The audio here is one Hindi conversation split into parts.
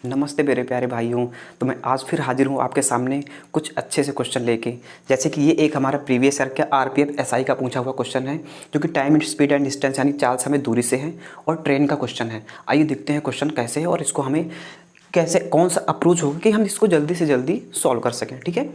नमस्ते मेरे प्यारे भाइयों। तो मैं आज फिर हाजिर हूँ आपके सामने कुछ अच्छे से क्वेश्चन लेके। जैसे कि ये एक हमारा प्रीवियस ईयर का आरपीएफ एसआई का पूछा हुआ क्वेश्चन है, जो कि time and speed and distance यानी चाल समय दूरी से है और ट्रेन का क्वेश्चन है। आइए देखते हैं क्वेश्चन कैसे है और इसको हमें कैसे कौन सा अप्रोच होगा कि हम इसको जल्दी से जल्दी सॉल्व कर सकें। ठीक है,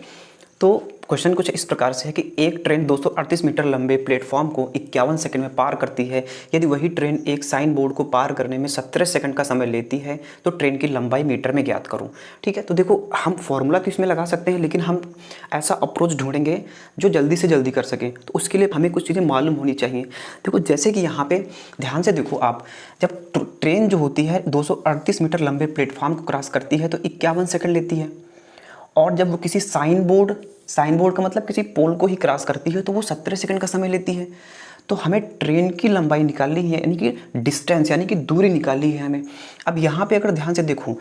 तो क्वेश्चन कुछ इस प्रकार से है कि एक ट्रेन 238 मीटर लंबे प्लेटफॉर्म को 51 सेकंड में पार करती है। यदि वही ट्रेन एक साइन बोर्ड को पार करने में 17 सेकंड का समय लेती है तो ट्रेन की लंबाई मीटर में ज्ञात करूं। ठीक है, तो देखो हम फॉर्मूला तो इसमें लगा सकते हैं, लेकिन हम ऐसा अप्रोच ढूंढेंगे जो जल्दी से जल्दी कर सकें। तो उसके लिए हमें कुछ चीज़ें मालूम होनी चाहिए। देखो जैसे कि यहाँ पे ध्यान से देखो आप, जब ट्रेन जो होती है 238 मीटर लंबे प्लेटफॉर्म को क्रॉस करती है तो 51 सेकंड लेती है, और जब वो किसी साइन बोर्ड का मतलब किसी पोल को ही क्रॉस करती है तो वो 17 सेकंड का समय लेती है। तो हमें ट्रेन की लंबाई निकालनी है, यानी कि डिस्टेंस यानी कि दूरी निकालनी है हमें। अब यहाँ पे अगर ध्यान से देखो,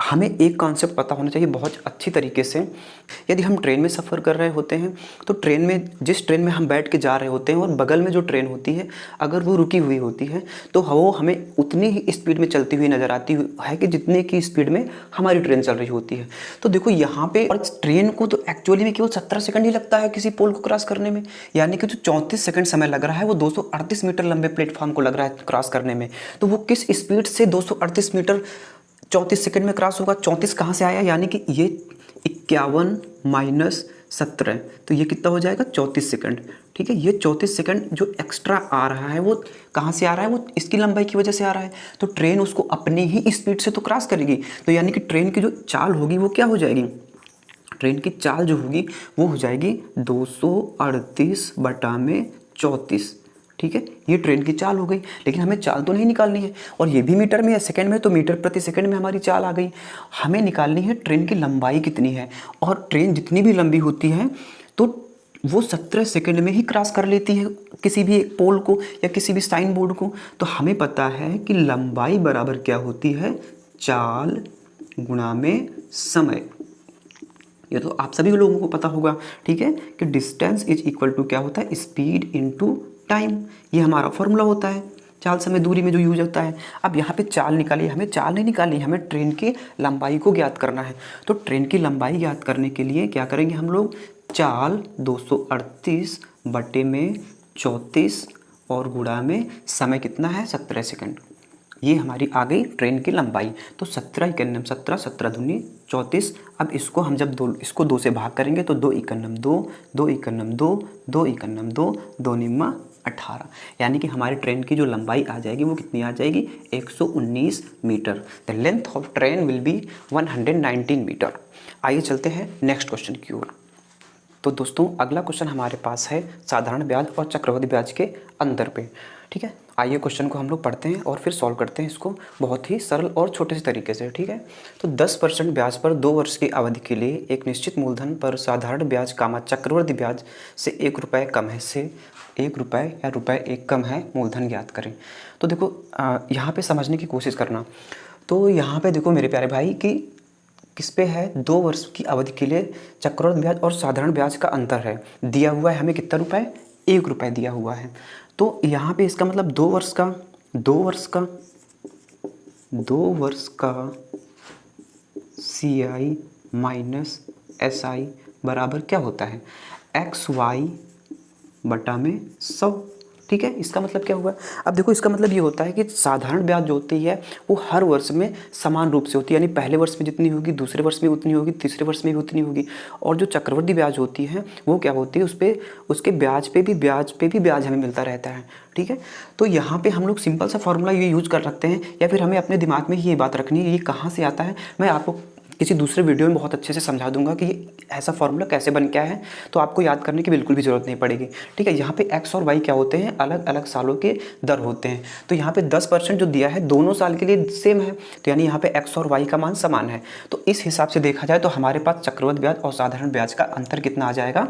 हमें एक कॉन्सेप्ट पता होना चाहिए बहुत अच्छी तरीके से। यदि हम ट्रेन में सफ़र कर रहे होते हैं तो ट्रेन में जिस ट्रेन में हम बैठ के जा रहे होते हैं और बगल में जो ट्रेन होती है अगर वो रुकी हुई होती है तो वो हमें उतनी ही स्पीड में चलती हुई नज़र आती है कि जितने की स्पीड में हमारी ट्रेन चल रही होती है। तो देखो यहाँ पे और ट्रेन को तो एक्चुअली में केवल 17 सेकंड ही लगता है किसी पोल को क्रॉस करने में, यानी कि जो 34 सेकंड समय लग रहा है वो 238 मीटर लंबे प्लेटफॉर्म को लग रहा है क्रॉस करने में। तो वो किस स्पीड से 238 मीटर 34 सेकंड में क्रॉस होगा? 34 कहाँ से आया, यानी कि ये 51 माइनस 17, तो ये कितना हो जाएगा 34 सेकंड। ठीक है, ये 34 सेकंड जो एक्स्ट्रा आ रहा है वो कहाँ से आ रहा है? वो इसकी लंबाई की वजह से आ रहा है। तो ट्रेन उसको अपनी ही स्पीड से तो क्रॉस करेगी, तो यानी कि ट्रेन की जो चाल होगी वो क्या हो जाएगी? ट्रेन की चाल जो होगी वो हो जाएगी 238/34। ठीक है, ये ट्रेन की चाल हो गई, लेकिन हमें चाल तो नहीं निकालनी है, और ये भी मीटर में है, सेकंड में, तो मीटर प्रति सेकंड में हमारी चाल आ गई। हमें निकालनी है ट्रेन की लंबाई कितनी है, और ट्रेन जितनी भी लंबी होती है तो वो 17 सेकंड में ही क्रॉस कर लेती है किसी भी एक पोल को या किसी भी साइन बोर्ड को। तो हमें पता है कि लंबाई बराबर क्या होती है? चाल गुणा में समय। ये तो आप सभी लोगों को पता होगा, ठीक है, कि डिस्टेंस इज इक्वल टू क्या होता है? Speed into time. ये हमारा फॉर्मूला होता है चाल समय दूरी में जो यूज होता है। अब यहाँ पे चाल निकालिए, हमें चाल नहीं निकालनी, हमें ट्रेन की लंबाई को ज्ञात करना है। तो ट्रेन की लंबाई ज्ञात करने के लिए क्या करेंगे हम लोग? चाल 238/34 और गुणा में समय कितना है? 17 सेकंड। ये हमारी आ गई ट्रेन की लंबाई। तो 17 × 17, 17 दूनी 34। अब इसको हम जब इसको 2 से भाग करेंगे तो 2 × 2, 2 × 2, 2 × 2, 2 निम्मा 18, यानी कि हमारी ट्रेन की जो लंबाई आ जाएगी वो कितनी आ जाएगी? 119 metre. The length of train will be 119 metre. आइए चलते हैं नेक्स्ट क्वेश्चन की ओर। तो दोस्तों अगला क्वेश्चन हमारे पास है साधारण ब्याज और चक्रवृद्धि ब्याज के अंतर पे। ठीक है, आइए क्वेश्चन को हम लोग पढ़ते हैं और फिर सॉल्व करते हैं इसको बहुत ही सरल और छोटे से तरीके से। ठीक है, तो 10% ब्याज पर 2 वर्ष की अवधि के लिए एक निश्चित मूलधन पर साधारण ब्याज चक्रवृद्धि ब्याज से 1 रुपये कम है, से 1 रुपये या ₹1 कम है, मूलधन ज्ञात करें। तो देखो यहाँ पे समझने की कोशिश करना। तो यहाँ पे देखो मेरे प्यारे भाई कि किस पे है? 2 वर्ष की अवधि के लिए चक्रवृद्धि ब्याज और साधारण ब्याज का अंतर है। दिया हुआ है हमें कितना रुपए? 1 रुपये दिया हुआ है। तो यहाँ पे इसका मतलब 2 वर्ष का CI माइनस SI बराबर क्या होता है? XY बटा में 100। ठीक है, इसका मतलब क्या हुआ? अब देखो इसका मतलब ये होता है कि साधारण ब्याज जो होती है वो हर वर्ष में समान रूप से होती है, यानी पहले वर्ष में जितनी होगी दूसरे वर्ष में उतनी होगी, तीसरे वर्ष में भी उतनी होगी। और जो चक्रवृद्धि ब्याज होती है वो क्या होती है? उसके ब्याज पे भी ब्याज हमें मिलता रहता है। ठीक है, तो यहाँ पे हम लोग सिंपल सा फॉर्मूला ये यूज कर सकते हैं, या फिर हमें अपने दिमाग में ही ये बात रखनी है ये कहाँ से आता है। मैं आपको किसी दूसरे वीडियो में बहुत अच्छे से समझा दूंगा कि ऐसा फॉर्मूला कैसे बन क्या है, तो आपको याद करने की बिल्कुल भी ज़रूरत नहीं पड़ेगी। ठीक है, यहाँ पे x और y क्या होते हैं? अलग अलग सालों के दर होते हैं। तो यहाँ पे 10% जो दिया है दोनों साल के लिए सेम है, तो यानी यहाँ पे x और y का मान समान है। तो इस हिसाब से देखा जाए तो हमारे पास चक्रवृद्धि ब्याज और साधारण ब्याज का अंतर कितना आ जाएगा?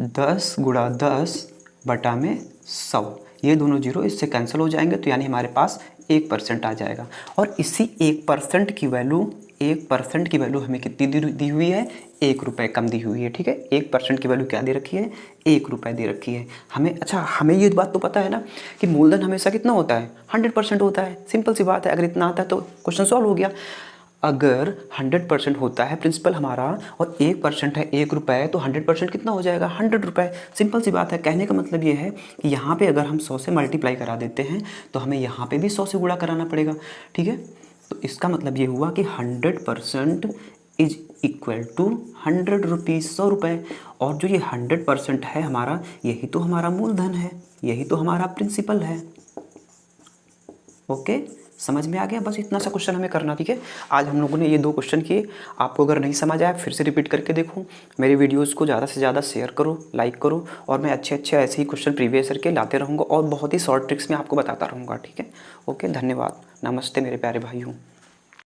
10 × 10 बटा में 100। ये दोनों जीरो इससे कैंसिल हो जाएंगे, तो यानी हमारे पास 1% आ जाएगा। और इसी 1% की वैल्यू 1% की वैल्यू हमें कितनी दी हुई है, 1 रुपये कम दी हुई है। ठीक है, 1% की वैल्यू क्या दे रखी है, 1 रुपये दे रखी है हमें। अच्छा, हमें ये बात तो पता है ना कि मूलधन हमेशा कितना होता है, 100% होता है। सिंपल सी बात है, अगर इतना आता है तो क्वेश्चन सॉल्व हो गया। अगर 100% होता है प्रिंसिपल हमारा और 1% है 1 रुपये, तो 100% कितना हो जाएगा, 100 रुपये। सिंपल सी बात है। कहने का मतलब ये है कि यहाँ पे अगर हम 100 से मल्टीप्लाई करा देते हैं तो हमें यहाँ पे भी 100 से गुणा कराना पड़ेगा। ठीक है, तो इसका मतलब ये हुआ कि 100% इज इक्वल टू 100 रुपीज़, 100 रुपये। और जो ये 100% है हमारा, यही तो हमारा मूलधन है, यही तो हमारा प्रिंसिपल है। ओके, समझ में आ गया? बस इतना सा क्वेश्चन हमें करना। ठीक है, आज हम लोगों ने ये 2 क्वेश्चन किए। आपको अगर नहीं समझ आया फिर से रिपीट करके देखो। मेरे वीडियोस को ज़्यादा से ज़्यादा शेयर करो, लाइक करो, और मैं अच्छे अच्छे ऐसे ही क्वेश्चन प्रीवियस ईयर के लाते रहूँगा और बहुत ही शॉर्ट ट्रिक्स में आपको बताता रहूँगा। ठीक है, ओके, धन्यवाद, नमस्ते मेरे प्यारे भाइयों।